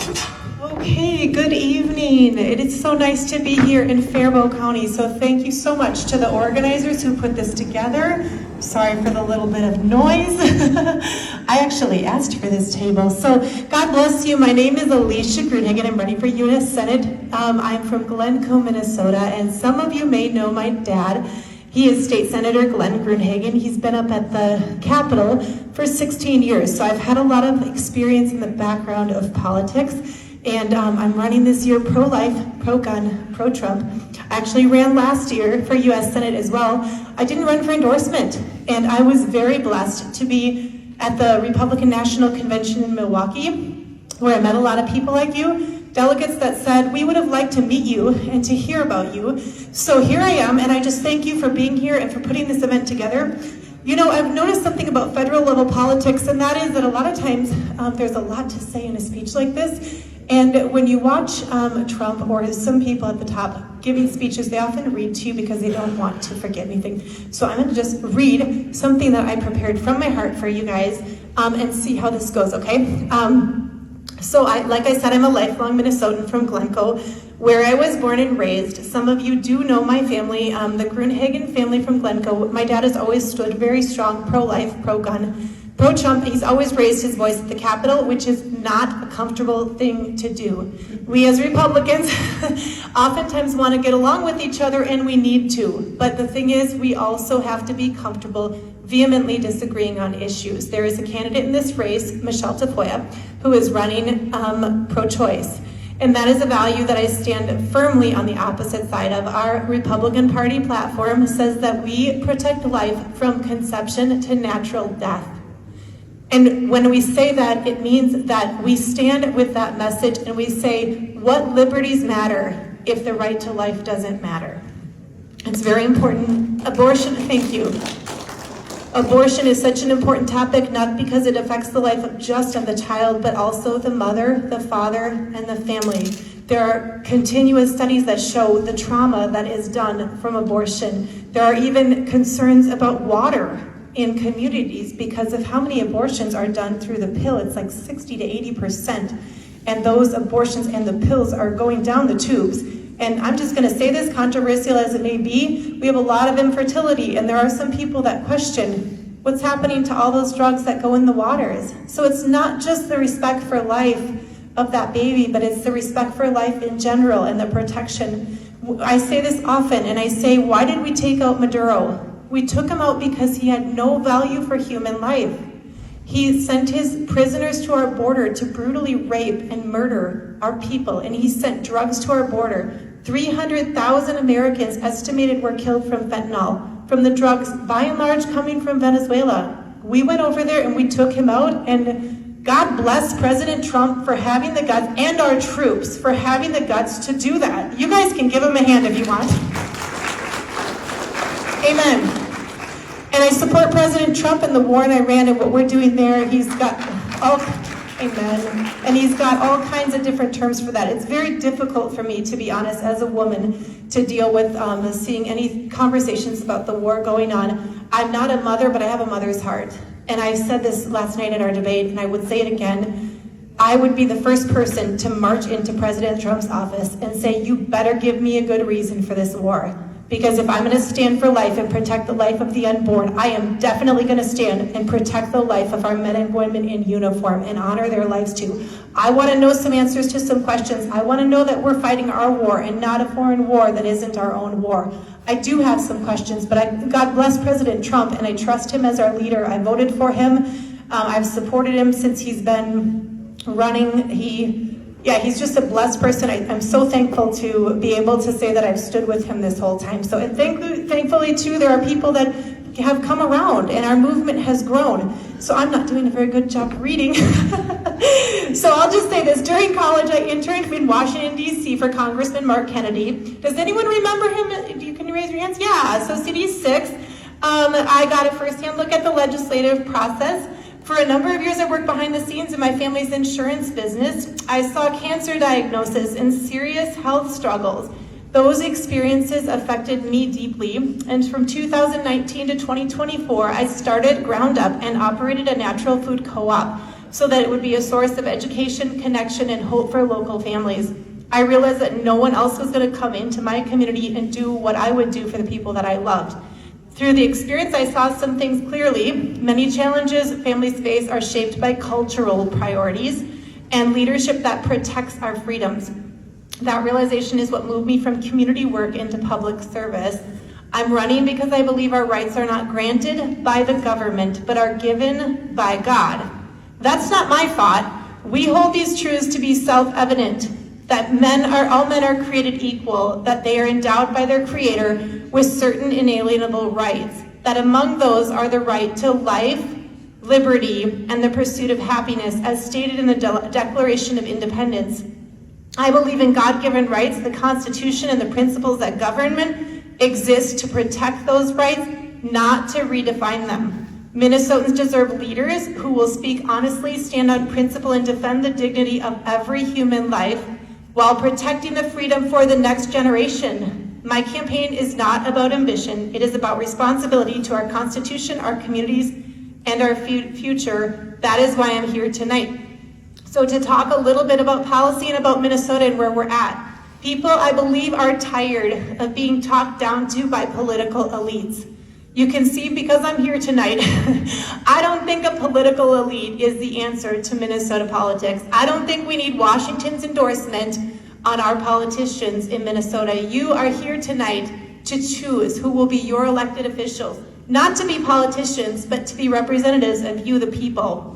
Okay, good evening. It is so nice to be here in Fairbault County. So thank you so much to the organizers who put this together. Sorry for the little bit of noise. I actually asked for this table. So God bless you. My name is Alicia Grunhagen. I'm running for U.S. Senate. I'm from Glencoe, Minnesota, and some of you may know my dad. He is State Senator Glenn Grunhagen. He's been up at the Capitol for 16 years. So I've had a lot of experience in the background of politics. And I'm running this year pro-life, pro-gun, pro-Trump. I actually ran last year for U.S. Senate as well. I didn't run for endorsement, and I was very blessed to be at the Republican National Convention in Milwaukee, where I met a lot of people like you, delegates that said, we would have liked to meet you and to hear about you. So here I am, and I just thank you for being here and for putting this event together. You know, I've noticed something about federal level politics, and that is that a lot of times there's a lot to say in a speech like this. And when you watch Trump or some people at the top giving speeches, they often read to you because they don't want to forget anything. So I'm going to just read something that I prepared from my heart for you guys and see how this goes, okay? So like I said, I'm a lifelong Minnesotan from Glencoe, where I was born and raised. Some of you do know my family, the Grunhagen family from Glencoe. My dad has always stood very strong, pro-life, pro-gun, pro-Trump. He's always raised his voice at the Capitol, which is not a comfortable thing to do. We as Republicans oftentimes want to get along with each other, and we need to. But the thing is, we also have to be comfortable vehemently disagreeing on issues. There is a candidate in this race, Michelle Tafoya, who is running pro-choice. And that is a value that I stand firmly on the opposite side of. Our Republican Party platform says that we protect life from conception to natural death. And when we say that, it means that we stand with that message and we say, what liberties matter if the right to life doesn't matter? It's very important. Abortion, thank you. Abortion is such an important topic, not because it affects the life of just of the child, but also the mother, the father, and the family. There are continuous studies that show the trauma that is done from abortion. There are even concerns about water in communities because of how many abortions are done through the pill. It's like 60 to 80%. And those abortions and the pills are going down the tubes. And I'm just gonna say this, controversial as it may be, we have a lot of infertility, and there are some people that question what's happening to all those drugs that go in the waters. So it's not just the respect for life of that baby, but it's the respect for life in general and the protection. I say this often, and I say, why did we take out Maduro? We took him out because he had no value for human life. He sent his prisoners to our border to brutally rape and murder our people, and he sent drugs to our border. 300,000 Americans estimated were killed from fentanyl, from the drugs by and large coming from Venezuela. We went over there and we took him out, and God bless President Trump for having the guts, and our troops for having the guts to do that. You guys can give him a hand if you want. Amen. And I support President Trump and the war in Iran and what we're doing there. He's got all, amen. And he's got all kinds of different terms for that. It's very difficult for me, to be honest, as a woman, to deal with seeing any conversations about the war going on. I'm not a mother, but I have a mother's heart. And I said this last night in our debate, and I would say it again. I would be the first person to march into President Trump's office and say, you better give me a good reason for this war. Because if I'm going to stand for life and protect the life of the unborn, I am definitely going to stand and protect the life of our men and women in uniform and honor their lives too. I want to know some answers to some questions. I want to know that we're fighting our war and not a foreign war that isn't our own war. I do have some questions, but God bless President Trump, and I trust him as our leader. I voted for him. I've supported him since he's been running. He's just a blessed person. I'm so thankful to be able to say that I've stood with him this whole time. So, and thankfully too, there are people that have come around and our movement has grown. So I'm not doing a very good job reading. So I'll just say this. During college, I interned in Washington, D.C. for Congressman Mark Kennedy. Does anyone remember him? Can you raise your hands? Yeah, so CD6. I got a firsthand look at the legislative process. For a number of years, I worked behind the scenes in my family's insurance business. I saw cancer diagnosis and serious health struggles. Those experiences affected me deeply, and from 2019 to 2024, I started ground up and operated a natural food co-op. so that it would be a source of education, connection, and hope for local families. I realized that no one else was going to come into my community and do what I would do for the people that I loved. Through the experience, I saw some things clearly. Many challenges families face are shaped by cultural priorities and leadership that protects our freedoms. That realization is what moved me from community work into public service. I'm running because I believe our rights are not granted by the government, but are given by God. That's not my thought. We hold these truths to be self-evident, that all men are created equal, that they are endowed by their Creator with certain inalienable rights, that among those are the right to life, liberty, and the pursuit of happiness, as stated in the Declaration of Independence. I believe in God-given rights, the Constitution, and the principles that government exist to protect those rights, not to redefine them. Minnesotans deserve leaders who will speak honestly, stand on principle, and defend the dignity of every human life while protecting the freedom for the next generation. My campaign is not about ambition. It is about responsibility to our Constitution, our communities, and our future. That is why I'm here tonight. So to talk a little bit about policy and about Minnesota and where we're at. People, I believe, are tired of being talked down to by political elites. You can see, because I'm here tonight, I don't think a political elite is the answer to Minnesota politics. I don't think we need Washington's endorsement on our politicians in Minnesota. You are here tonight to choose who will be your elected officials, not to be politicians, but to be representatives of you, the people.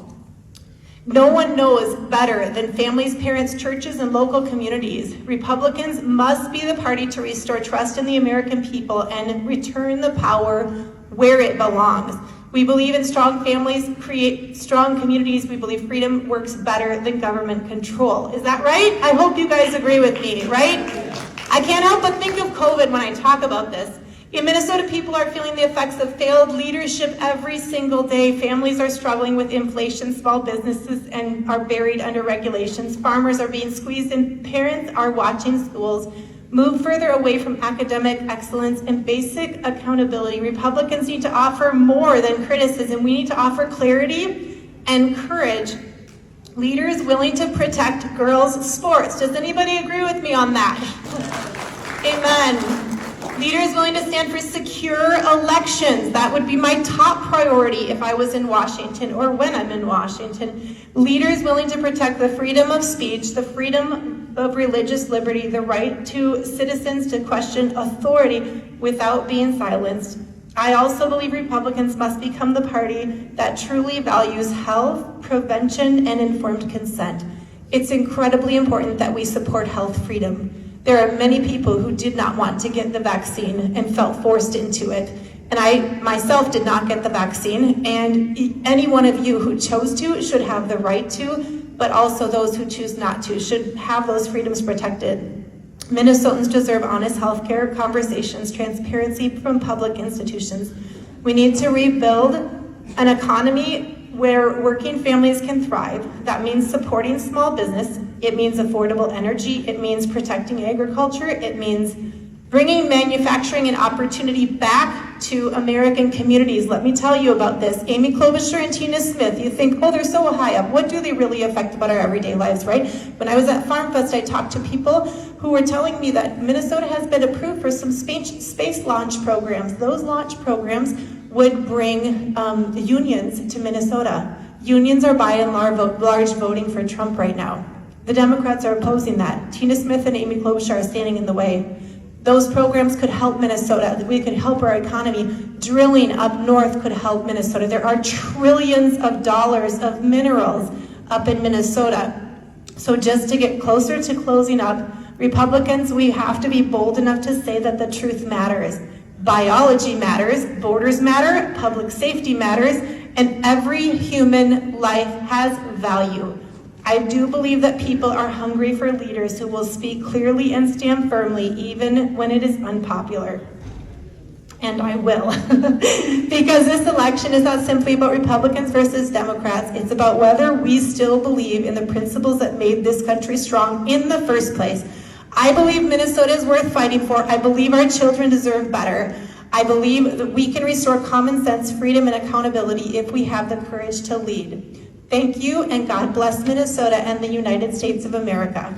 No one knows better than families, parents, churches, and local communities. Republicans must be the party to restore trust in the American people and return the power where it belongs. We believe in strong families, create strong communities. We believe freedom works better than government control. Is that right? I hope you guys agree with me, right? I can't help but think of COVID when I talk about this. In Minnesota, people are feeling the effects of failed leadership every single day. Families are struggling with inflation, small businesses are buried under regulations, farmers are being squeezed, and parents are watching schools move further away from academic excellence and basic accountability. Republicans need to offer more than criticism. We need to offer clarity and courage. Leaders willing to protect girls' sports. Does anybody agree with me on that? Amen. Leaders willing to stand for secure elections. That would be my top priority if I was in Washington or when I'm in Washington. Leaders willing to protect the freedom of speech, the freedom of religious liberty, the right to citizens to question authority without being silenced. I also believe Republicans must become the party that truly values health, prevention, and informed consent. It's incredibly important that we support health freedom. There are many people who did not want to get the vaccine and felt forced into it. And I myself did not get the vaccine, and any one of you who chose to should have the right to, but also those who choose not to should have those freedoms protected. Minnesotans deserve honest healthcare conversations, transparency from public institutions. We need to rebuild an economy where working families can thrive. That means supporting small business. It means affordable energy. It means protecting agriculture. It means bringing manufacturing and opportunity back to American communities. Let me tell you about this. Amy Klobuchar and Tina Smith, you think, oh, they're so high up. What do they really affect about our everyday lives, right? When I was at Farm Fest, I talked to people who were telling me that Minnesota has been approved for some space launch programs. Those launch programs would bring unions to Minnesota. Unions are by and large voting for Trump right now. The Democrats are opposing that. Tina Smith and Amy Klobuchar are standing in the way. Those programs could help Minnesota. We could help our economy. Drilling up north could help Minnesota. There are trillions of dollars of minerals up in Minnesota. So just to get closer to closing up, Republicans, we have to be bold enough to say that the truth matters. Biology matters, borders matter, public safety matters, and every human life has value. I do believe that people are hungry for leaders who will speak clearly and stand firmly even when it is unpopular. And I will. Because this election is not simply about Republicans versus Democrats. It's about whether we still believe in the principles that made this country strong in the first place. I believe Minnesota is worth fighting for. I believe our children deserve better. I believe that we can restore common sense, freedom, and accountability if we have the courage to lead. Thank you, and God bless Minnesota and the United States of America.